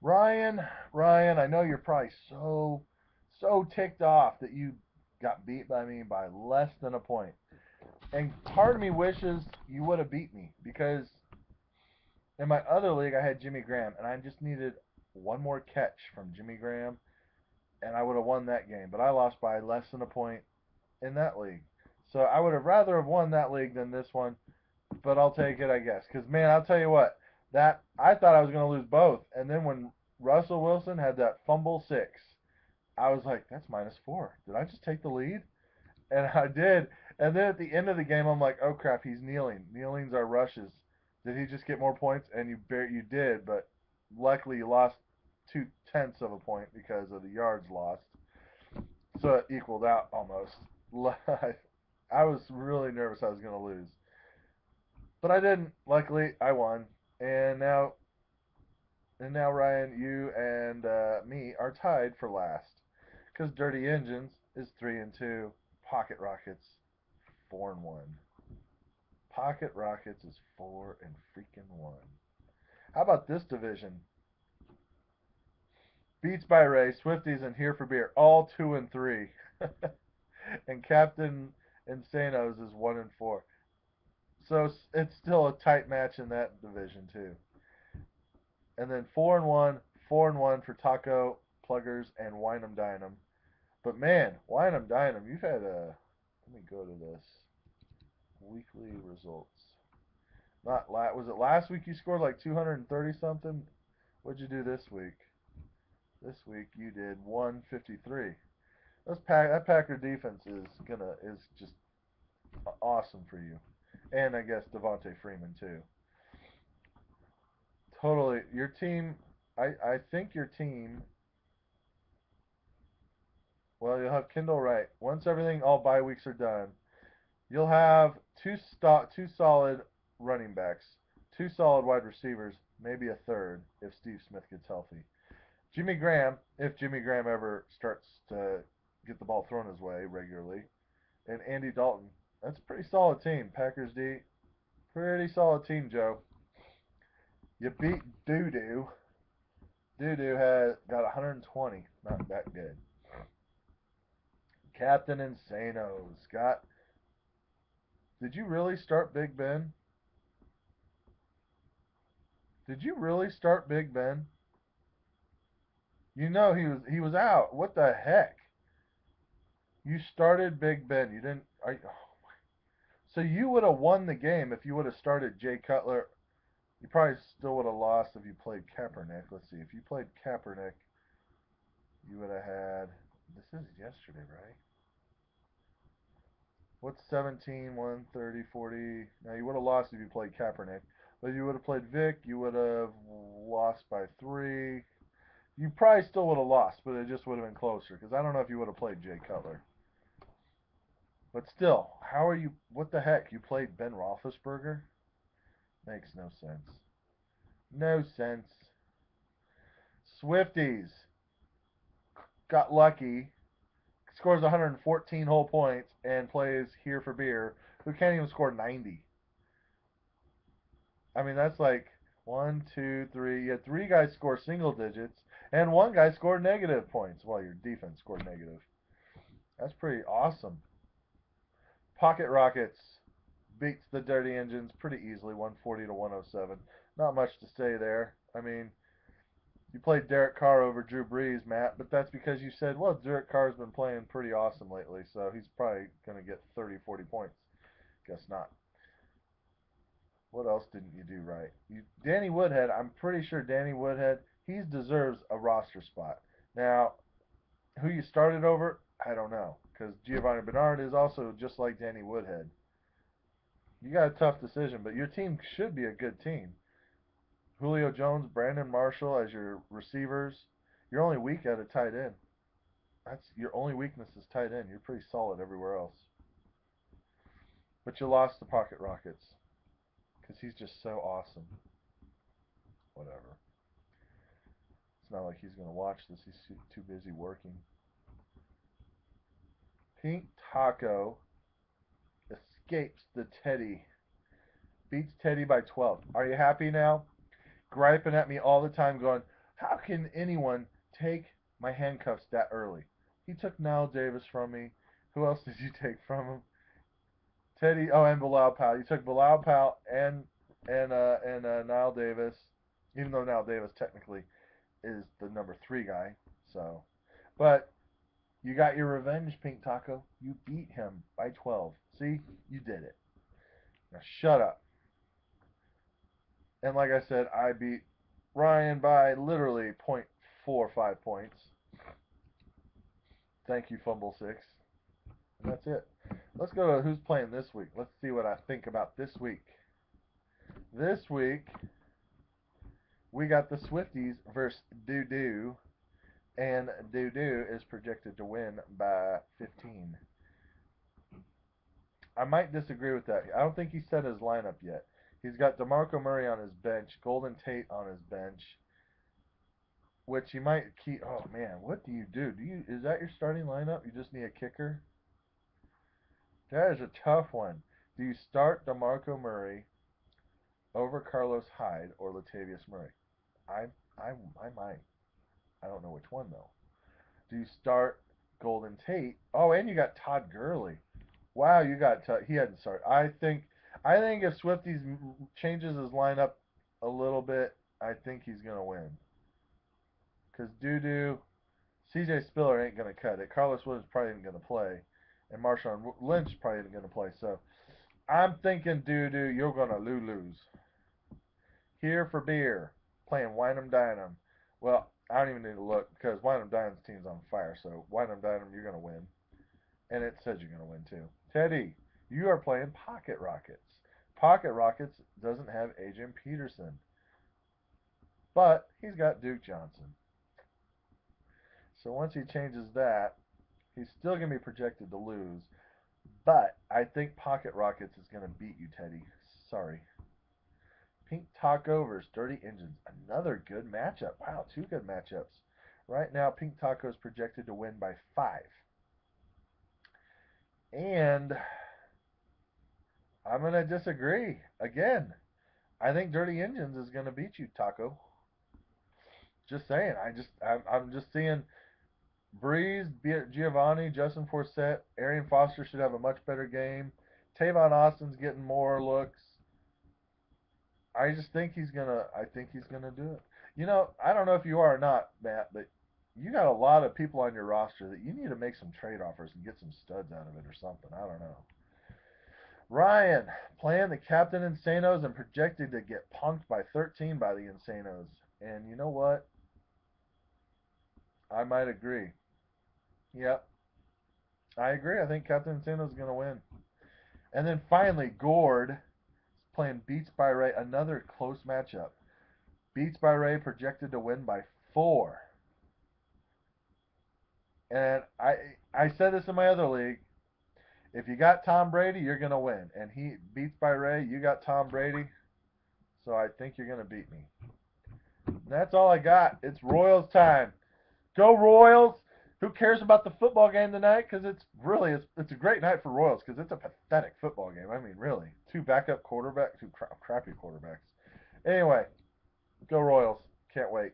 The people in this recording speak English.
Ryan, Ryan, I know you're probably so ticked off that you got beat by me by less than a point. And part of me wishes you would have beat me because in my other league I had Jimmy Graham and I just needed one more catch from Jimmy Graham and I would have won that game. But I lost by less than a point in that league. So I would have rather have won that league than this one, but I'll take it, I guess. Because man, I'll tell you what, that I thought I was going to lose both, and then when Russell Wilson had that fumble six, I was like, that's -4. Did I just take the lead? And I did. And then at the end of the game, I'm like, oh crap, he's kneeling. Kneelings are rushes. Did he just get more points? And you did, but luckily you lost 2/10 of a point because of the yards lost, so it equaled out almost. I was really nervous I was going to lose. But I didn't. Luckily, I won, and now Ryan, you and me are tied for last, because Dirty Engines is 3-2, Pocket Rockets 4-1. Pocket Rockets is 4-1. How about this division? Beats by Ray, Swifties, and Here for Beer, all 2-3, and Captain Insanos is 1-4. So it's still a tight match in that division too. And then 4-1, 4-1 for Taco Pluggers and Wine'em Dynam. But man, Wine'em Dynam, you've had a. Let me go to this weekly results. Not was it last week you scored like 230 something? What'd you do this week? This week you did 153. That Packer defense is just awesome for you, and I guess Devontae Freeman too. Totally, your team. I think your team. Well, you'll have Kendall Wright. Once all bye weeks are done, you'll have two solid running backs, two solid wide receivers, maybe a third if Steve Smith gets healthy. Jimmy Graham, if Jimmy Graham ever starts to get the ball thrown his way regularly, and Andy Dalton. That's a pretty solid team. Packers D, pretty solid team, Joe. You beat Doo Doo. Doo Doo had got 120. Not that good. Captain Insano's got. Did you really start Big Ben? Did you really start Big Ben? You know he was out. What the heck? You started Big Ben. You didn't. So you would have won the game if you would have started Jay Cutler. You probably still would have lost if you played Kaepernick. Let's see. If you played Kaepernick, you would have had. This is yesterday, right? What's 17, 130, 40? Now, you would have lost if you played Kaepernick. But if you would have played Vic, you would have lost by 3. You probably still would have lost, but it just would have been closer. Because I don't know if you would have played Jay Cutler. But still, how are you? What the heck? You played Ben Roethlisberger? Makes no sense. No sense. Swifties got lucky, scores 114 whole points, and plays Here for Beer, who can't even score 90. I mean, that's like one, two, three. You had three guys score single digits, and one guy scored negative points while your defense scored negative. That's pretty awesome. Pocket Rockets beats the Dirty Engines pretty easily, 140 to 107. Not much to say there. I mean, you played Derek Carr over Drew Brees, Matt, but that's because you said, well, Derek Carr's been playing pretty awesome lately, so he's probably going to get 30, 40 points. Guess not. What else didn't you do right? Danny Woodhead, I'm pretty sure Danny Woodhead, he deserves a roster spot. Now, who you started over, I don't know, because Giovanni Bernard is also just like Danny Woodhead. You got a tough decision, but your team should be a good team. Julio Jones, Brandon Marshall as your receivers. You're only weak at a tight end. That's your only weakness is tight end. You're pretty solid everywhere else. But you lost the Pocket Rockets because he's just so awesome. Whatever. It's not like he's going to watch this. He's too busy working. Pink Taco escapes the Teddy. Beats Teddy by 12. Are you happy now? Griping at me all the time, going, How can anyone take my handcuffs that early? He took Nile Davis from me. Who else did you take from him? Teddy. Oh, and Bilal Powell. You took Bilal Powell and Nile Davis, even though Nile Davis technically is the number 3 guy. So, but you got your revenge, Pink Taco. You beat him by 12. See, you did it. Now shut up. And like I said, I beat Ryan by literally 0.45 points. Thank you, Fumble Six. And that's it. Let's go to who's playing this week. Let's see what I think about this week. This week, we got the Swifties versus Doo Doo. And Doo Doo is projected to win by 15. I might disagree with that. I don't think he set his lineup yet. He's got DeMarco Murray on his bench, Golden Tate on his bench, which he might keep. Oh man, what do you do? Is that your starting lineup? You just need a kicker. That is a tough one. Do you start DeMarco Murray over Carlos Hyde or Latavius Murray? I I might. I don't know which one though. Do you start Golden Tate? Oh, and you got Todd Gurley. Wow, you got he hadn't started. I think if Swifties changes his lineup a little bit, I think he's gonna win. Cause Doo Doo, C.J. Spiller ain't gonna cut it. Carlos Williams probably ain't gonna play, and Marshawn Lynch probably ain't gonna play. So I'm thinking Doo Doo, you're gonna lose. Here for beer, playing Wine 'em Dine 'em. Well, I don't even need to look because Wine 'em Dine's team's on fire. So Wine 'em Dine 'em, you're gonna win, and it says you're gonna win too. Teddy, you are playing Pocket Rockets. Pocket Rockets doesn't have Adrian Peterson, but he's got Duke Johnson. So once he changes that, he's still going to be projected to lose. But I think Pocket Rockets is going to beat you, Teddy. Sorry. Pink Taco versus Dirty Engines. Another good matchup. Wow, 2 good matchups. Right now, Pink Taco is projected to win by 5. And I'm going to disagree. Again, I think Dirty Engines is going to beat you, Taco. Just saying. I'm just seeing Breeze, Giovanni, Justin Forsett, Arian Foster should have a much better game. Tavon Austin's getting more looks. I just think he's gonna. I think he's gonna do it. You know, I don't know if you are or not, Matt, but you got a lot of people on your roster that you need to make some trade offers and get some studs out of it or something. I don't know. Ryan playing the Captain Insanos and projected to get punked by 13 by the Insanos. And you know what? I might agree. Yep, I agree. I think Captain Insanos is gonna win. And then finally, Gord playing Beats by Ray, another close matchup. Beats by Ray projected to win by 4. And I said this in my other league. If you got Tom Brady, you're gonna win. And he Beats by Ray, you got Tom Brady, so I think you're gonna beat me. And that's all I got. It's Royals time. Go Royals! Who cares about the football game tonight? Because it's a great night for Royals because it's a pathetic football game. I mean, really, 2 backup quarterbacks, 2 crappy quarterbacks. Anyway, go Royals! Can't wait.